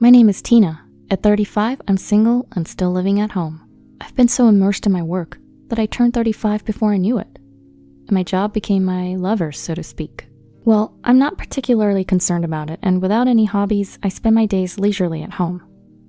My name is Tina. At 35, I'm single and still living at home. I've been so immersed in my work that I turned 35 before I knew it. And my job became my lover, so to speak. Well, I'm not particularly concerned about it, and without any hobbies, I spend my days leisurely at home.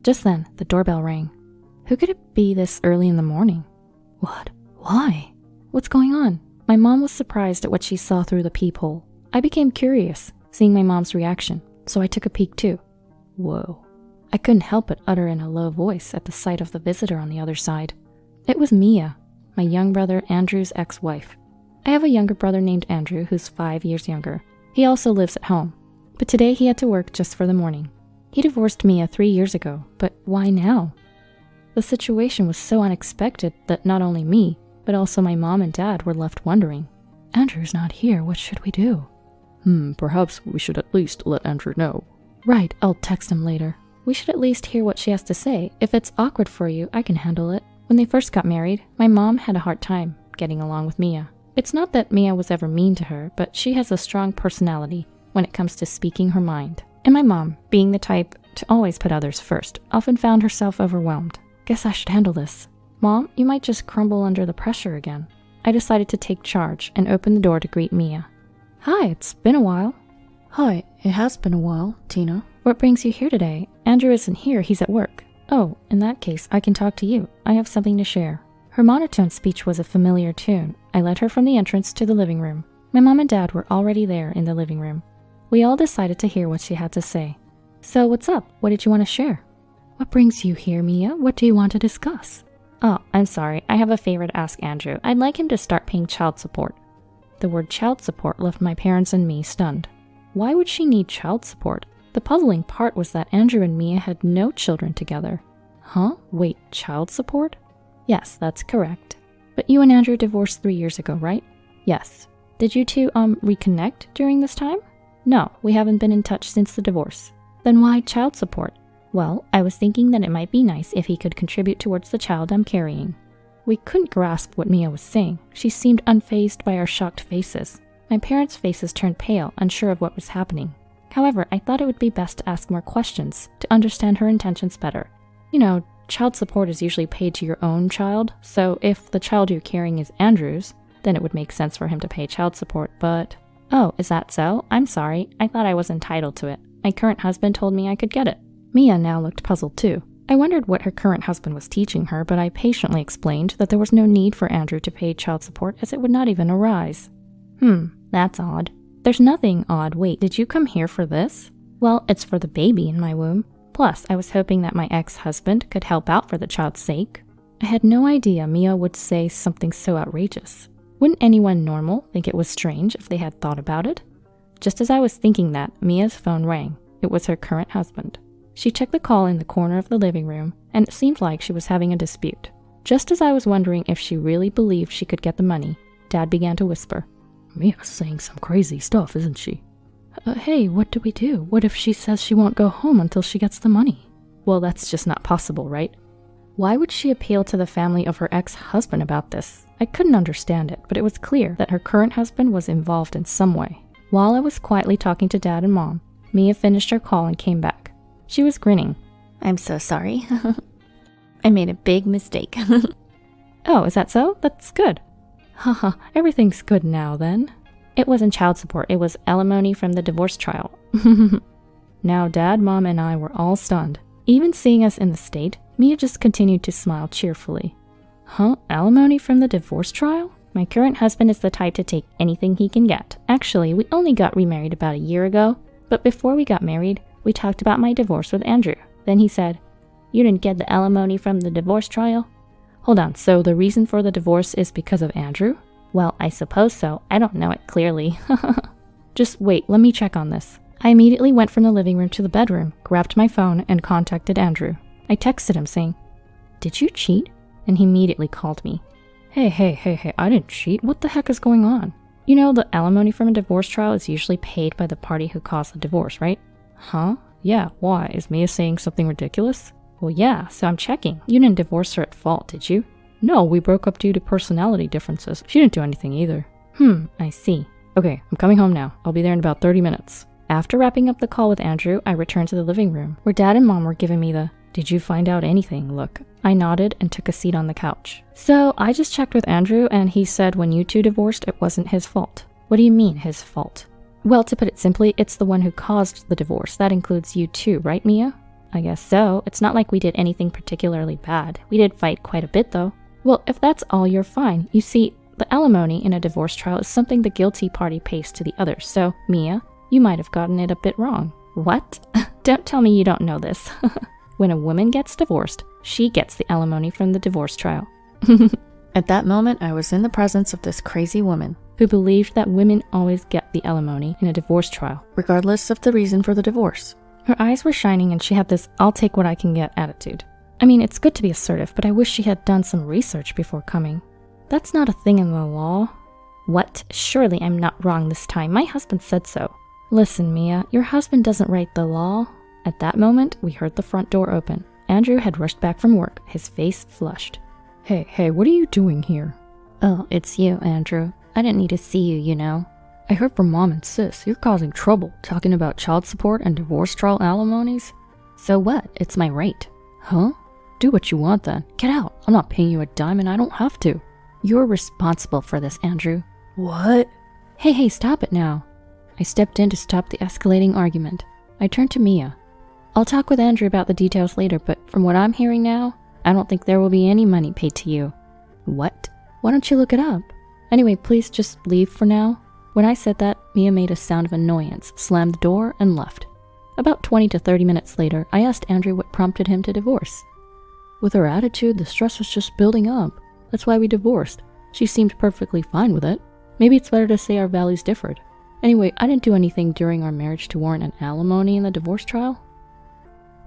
Just then, the doorbell rang. Who could it be this early in the morning? What? Why? What's going on? My mom was surprised at what she saw through the peephole. I became curious, seeing my mom's reaction, so I took a peek too. Whoa. I couldn't help but utter in a low voice at the sight of the visitor on the other side. It was Mia, my young brother Andrew's ex-wife. I have a younger brother named Andrew who's 5 years younger. He also lives at home, but today he had to work just for the morning. He divorced Mia 3 years ago, but why now? The situation was so unexpected that not only me, but also my mom and dad were left wondering. Andrew's not here, what should we do? Perhaps we should at least let Andrew know. Right, I'll text him later. We should at least hear what she has to say. If it's awkward for you, I can handle it. When they first got married, my mom had a hard time getting along with Mia. It's not that Mia was ever mean to her, but she has a strong personality when it comes to speaking her mind. And my mom, being the type to always put others first, often found herself overwhelmed. Guess I should handle this. Mom, you might just crumble under the pressure again. I decided to take charge and open the door to greet Mia. Hi, it's been a while. Hi, it has been a while, Tina. What brings you here today? Andrew isn't here, he's at work. Oh, in that case, I can talk to you. I have something to share. Her monotone speech was a familiar tune. I led her from the entrance to the living room. My mom and dad were already there in the living room. We all decided to hear what she had to say. So what's up? What did you want to share? What brings you here, Mia? What do you want to discuss? Oh, I'm sorry. I have a favor to ask Andrew. I'd like him to start paying child support. The word child support left my parents and me stunned. Why would she need child support? The puzzling part was that Andrew and Mia had no children together. Huh? Wait, child support? Yes, that's correct. But you and Andrew divorced 3 years ago, right? Yes. Did you two, reconnect during this time? No, we haven't been in touch since the divorce. Then why child support? Well, I was thinking that it might be nice if he could contribute towards the child I'm carrying. We couldn't grasp what Mia was saying. She seemed unfazed by our shocked faces. My parents' faces turned pale, unsure of what was happening. However, I thought it would be best to ask more questions to understand her intentions better. You know, child support is usually paid to your own child, so if the child you're carrying is Andrew's, then it would make sense for him to pay child support, but... Oh, is that so? I'm sorry. I thought I was entitled to it. My current husband told me I could get it. Mia now looked puzzled too. I wondered what her current husband was teaching her, but I patiently explained that there was no need for Andrew to pay child support as it would not even arise. That's odd. There's nothing odd. Wait, did you come here for this? Well, it's for the baby in my womb. Plus, I was hoping that my ex-husband could help out for the child's sake. I had no idea Mia would say something so outrageous. Wouldn't anyone normal think it was strange if they had thought about it? Just as I was thinking that, Mia's phone rang. It was her current husband. She checked the call in the corner of the living room, and it seemed like she was having a dispute. Just as I was wondering if she really believed she could get the money, Dad began to whisper. Mia's saying some crazy stuff, isn't she? Hey, what do we do? What if she says she won't go home until she gets the money? Well, that's just not possible, right? Why would she appeal to the family of her ex-husband about this? I couldn't understand it, but it was clear that her current husband was involved in some way. While I was quietly talking to Dad and Mom, Mia finished her call and came back. She was grinning. I'm so sorry. I made a big mistake. Oh, is that so? That's good. Haha, everything's good now then. It wasn't child support, it was alimony from the divorce trial. Now Dad, Mom, and I were all stunned. Even seeing us in the state, Mia just continued to smile cheerfully. Huh? Alimony from the divorce trial? My current husband is the type to take anything he can get. Actually, we only got remarried about a year ago, but before we got married, we talked about my divorce with Andrew. Then he said, "You didn't get the alimony from the divorce trial?" Hold on, so the reason for the divorce is because of Andrew? Well, I suppose so. I don't know it clearly. Just wait, let me check on this. I immediately went from the living room to the bedroom, grabbed my phone, and contacted Andrew. I texted him saying, "Did you cheat?" And he immediately called me. Hey, I didn't cheat. What the heck is going on? You know, the alimony from a divorce trial is usually paid by the party who caused the divorce, right? Huh? Yeah, why? Is Mia saying something ridiculous? Well, yeah, so I'm checking. You didn't divorce her at fault, did you? No, we broke up due to personality differences. She didn't do anything either. I see. Okay, I'm coming home now. I'll be there in about 30 minutes. After wrapping up the call with Andrew, I returned to the living room, where Dad and Mom were giving me the "Did you find out anything?" look. I nodded and took a seat on the couch. So, I just checked with Andrew, and he said when you two divorced, it wasn't his fault. What do you mean, his fault? Well, to put it simply, it's the one who caused the divorce. That includes you too, right, Mia? I guess so. It's not like we did anything particularly bad. We did fight quite a bit, though. Well, if that's all, you're fine. You see, the alimony in a divorce trial is something the guilty party pays to the other, so, Mia, you might have gotten it a bit wrong. What? Don't tell me you don't know this. When a woman gets divorced, she gets the alimony from the divorce trial. At that moment, I was in the presence of this crazy woman who believed that women always get the alimony in a divorce trial, regardless of the reason for the divorce. Her eyes were shining and she had this "I'll take what I can get" attitude. I mean, it's good to be assertive, but I wish she had done some research before coming. That's not a thing in the law. What? Surely I'm not wrong this time. My husband said so. Listen, Mia, your husband doesn't write the law. At that moment, we heard the front door open. Andrew had rushed back from work, his face flushed. Hey, what are you doing here? Oh, it's you, Andrew. I didn't need to see you, you know. I heard from Mom and Sis you're causing trouble, talking about child support and divorce trial alimonies. So what? It's my right. Huh? Do what you want then. Get out. I'm not paying you a dime and I don't have to. You're responsible for this, Andrew. What? Hey, stop it now. I stepped in to stop the escalating argument. I turned to Mia. I'll talk with Andrew about the details later, but from what I'm hearing now, I don't think there will be any money paid to you. What? Why don't you look it up? Anyway, please just leave for now. When I said that, Mia made a sound of annoyance, slammed the door, and left. About 20 to 30 minutes later, I asked Andrew what prompted him to divorce. With her attitude, the stress was just building up. That's why we divorced. She seemed perfectly fine with it. Maybe it's better to say our values differed. Anyway, I didn't do anything during our marriage to warrant an alimony in the divorce trial.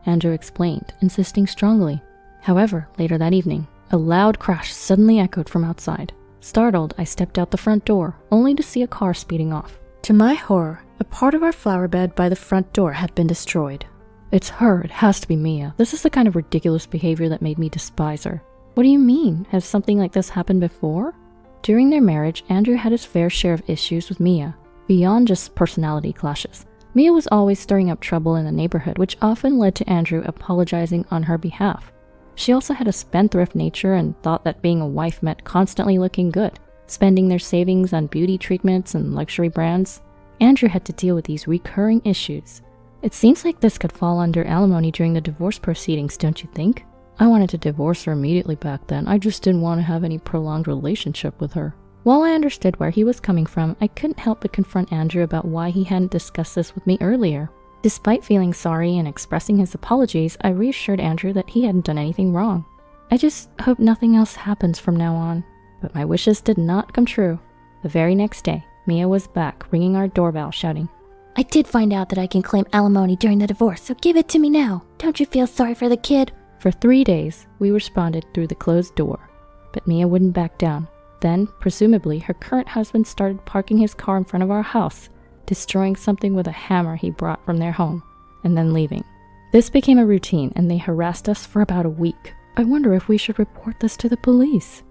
Andrew explained, insisting strongly. However, later that evening, a loud crash suddenly echoed from outside. Startled, I stepped out the front door, only to see a car speeding off. To my horror, a part of our flower bed by the front door had been destroyed. It's her. It has to be Mia. This is the kind of ridiculous behavior that made me despise her. What do you mean? Has something like this happened before? During their marriage, Andrew had his fair share of issues with Mia, beyond just personality clashes. Mia was always stirring up trouble in the neighborhood, which often led to Andrew apologizing on her behalf. She also had a spendthrift nature and thought that being a wife meant constantly looking good, spending their savings on beauty treatments and luxury brands. Andrew had to deal with these recurring issues. It seems like this could fall under alimony during the divorce proceedings, don't you think? I wanted to divorce her immediately back then. I just didn't want to have any prolonged relationship with her. While I understood where he was coming from, I couldn't help but confront Andrew about why he hadn't discussed this with me earlier. Despite feeling sorry and expressing his apologies, I reassured Andrew that he hadn't done anything wrong. I just hope nothing else happens from now on. But my wishes did not come true. The very next day, Mia was back, ringing our doorbell, shouting, I did find out that I can claim alimony during the divorce, so give it to me now. Don't you feel sorry for the kid? For 3 days, we responded through the closed door. But Mia wouldn't back down. Then, presumably, her current husband started parking his car in front of our house, destroying something with a hammer he brought from their home, and then leaving. This became a routine, and they harassed us for about a week. I wonder if we should report this to the police.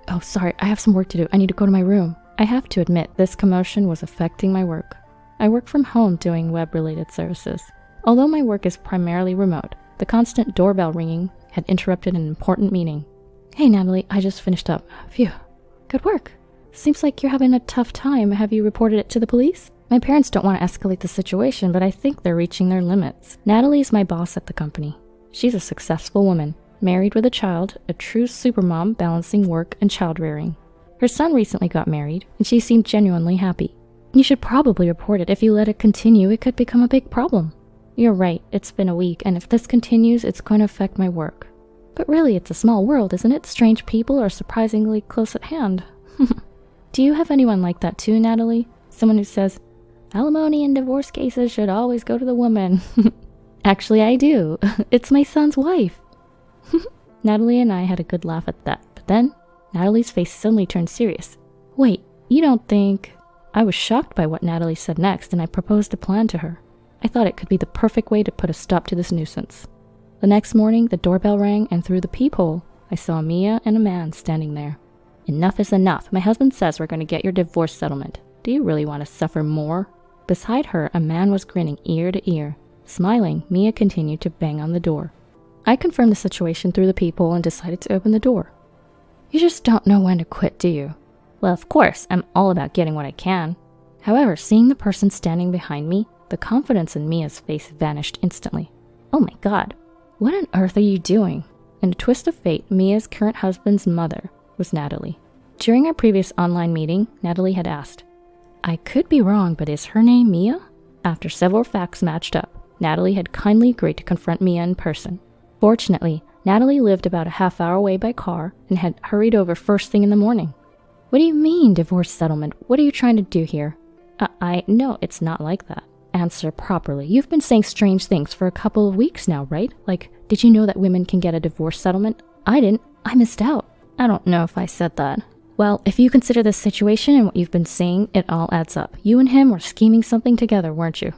Oh, sorry, I have some work to do. I need to go to my room. I have to admit, this commotion was affecting my work. I work from home doing web-related services. Although my work is primarily remote, the constant doorbell ringing had interrupted an important meeting. Hey, Natalie, I just finished up. Phew. Good work. Seems like you're having a tough time. Have you reported it to the police? My parents don't want to escalate the situation, but I think they're reaching their limits. Natalie's my boss at the company. She's a successful woman, married with a child, a true supermom balancing work and child rearing. Her son recently got married, and she seemed genuinely happy. You should probably report it. If you let it continue, it could become a big problem. You're right, it's been a week, and if this continues, it's going to affect my work. But really, it's a small world, isn't it? Strange people are surprisingly close at hand. Do you have anyone like that too, Natalie? Someone who says, alimony in divorce cases should always go to the woman. Actually, I do. It's my son's wife. Natalie and I had a good laugh at that, but then Natalie's face suddenly turned serious. Wait, you don't think... I was shocked by what Natalie said next, and I proposed a plan to her. I thought it could be the perfect way to put a stop to this nuisance. The next morning, the doorbell rang, and through the peephole, I saw Mia and a man standing there. Enough is enough. My husband says we're going to get your divorce settlement. Do you really want to suffer more? Beside her, a man was grinning ear to ear. Smiling, Mia continued to bang on the door. I confirmed the situation through the peephole and decided to open the door. You just don't know when to quit, do you? Well, of course, I'm all about getting what I can. However, seeing the person standing behind me, the confidence in Mia's face vanished instantly. Oh my god, what on earth are you doing? In a twist of fate, Mia's current husband's mother was Natalie. During our previous online meeting, Natalie had asked, I could be wrong, but is her name Mia? After several facts matched up, Natalie had kindly agreed to confront Mia in person. Fortunately, Natalie lived about a half hour away by car and had hurried over first thing in the morning. What do you mean, divorce settlement? What are you trying to do here? No, it's not like that. Answer properly. You've been saying strange things for a couple of weeks now, right? Like, did you know that women can get a divorce settlement? I didn't. I missed out. I don't know if I said that. Well, if you consider this situation and what you've been saying, it all adds up. You and him were scheming something together, weren't you?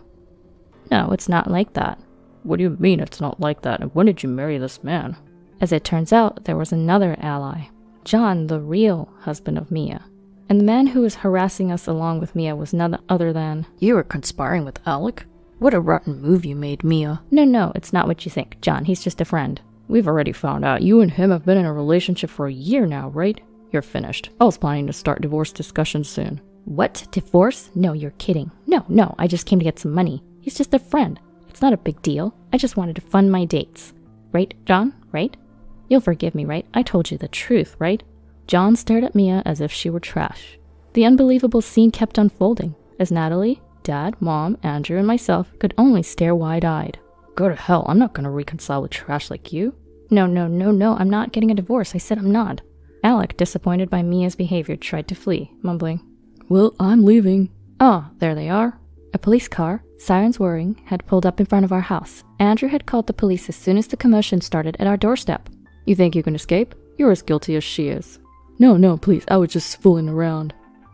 No, it's not like that. What do you mean it's not like that? And when did you marry this man? As it turns out, there was another ally. John, the real husband of Mia. And the man who was harassing us along with Mia was none other than... You were conspiring with Alec? What a rotten move you made, Mia. No, it's not what you think, John. He's just a friend. We've already found out you and him have been in a relationship for a year now, right? You're finished. I was planning to start divorce discussions soon. What? Divorce? No, you're kidding. No, I just came to get some money. He's just a friend. It's not a big deal. I just wanted to fund my dates. Right, John? Right? You'll forgive me, right? I told you the truth, right? John stared at Mia as if she were trash. The unbelievable scene kept unfolding, as Natalie, Dad, Mom, Andrew, and myself could only stare wide-eyed. Go to hell, I'm not gonna reconcile with trash like you. No, I'm not getting a divorce. I said I'm not. Alec, disappointed by Mia's behavior, tried to flee, mumbling, Well, I'm leaving. Oh, there they are. A police car, sirens whirring, had pulled up in front of our house. Andrew had called the police as soon as the commotion started at our doorstep. You think you can escape? You're as guilty as she is. No, please, I was just fooling around.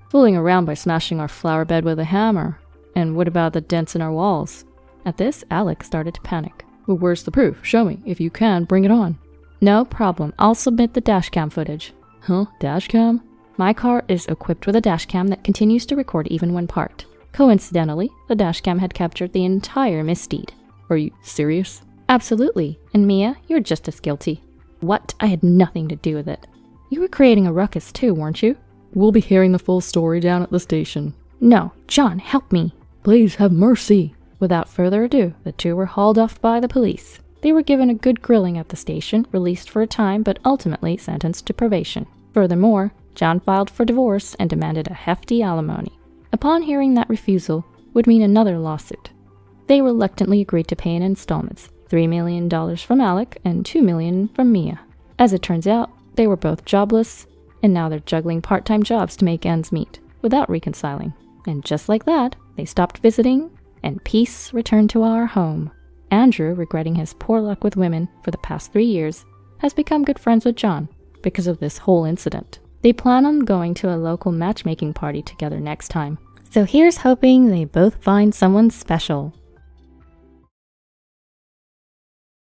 Fooling around by smashing our flower bed with a hammer. And what about the dents in our walls? At this, Alec started to panic. Well, where's the proof? Show me. If you can, bring it on. No problem. I'll submit the dashcam footage. Huh? Dashcam? My car is equipped with a dashcam that continues to record even when parked. Coincidentally, the dashcam had captured the entire misdeed. Are you serious? Absolutely. And Mia, you're just as guilty. What? I had nothing to do with it. You were creating a ruckus too, weren't you? We'll be hearing the full story down at the station. No, John, help me. Please, have mercy. Without further ado, the two were hauled off by the police. They were given a good grilling at the station, released for a time, but ultimately sentenced to probation. Furthermore, John filed for divorce and demanded a hefty alimony. Upon hearing that refusal would mean another lawsuit. They reluctantly agreed to pay in installments, $3 million from Alec and $2 million from Mia. As it turns out, they were both jobless, and now they're juggling part-time jobs to make ends meet, without reconciling. And just like that, they stopped visiting, and peace returned to our home. Andrew, regretting his poor luck with women for the past 3 years, has become good friends with John because of this whole incident. They plan on going to a local matchmaking party together next time. So here's hoping they both find someone special.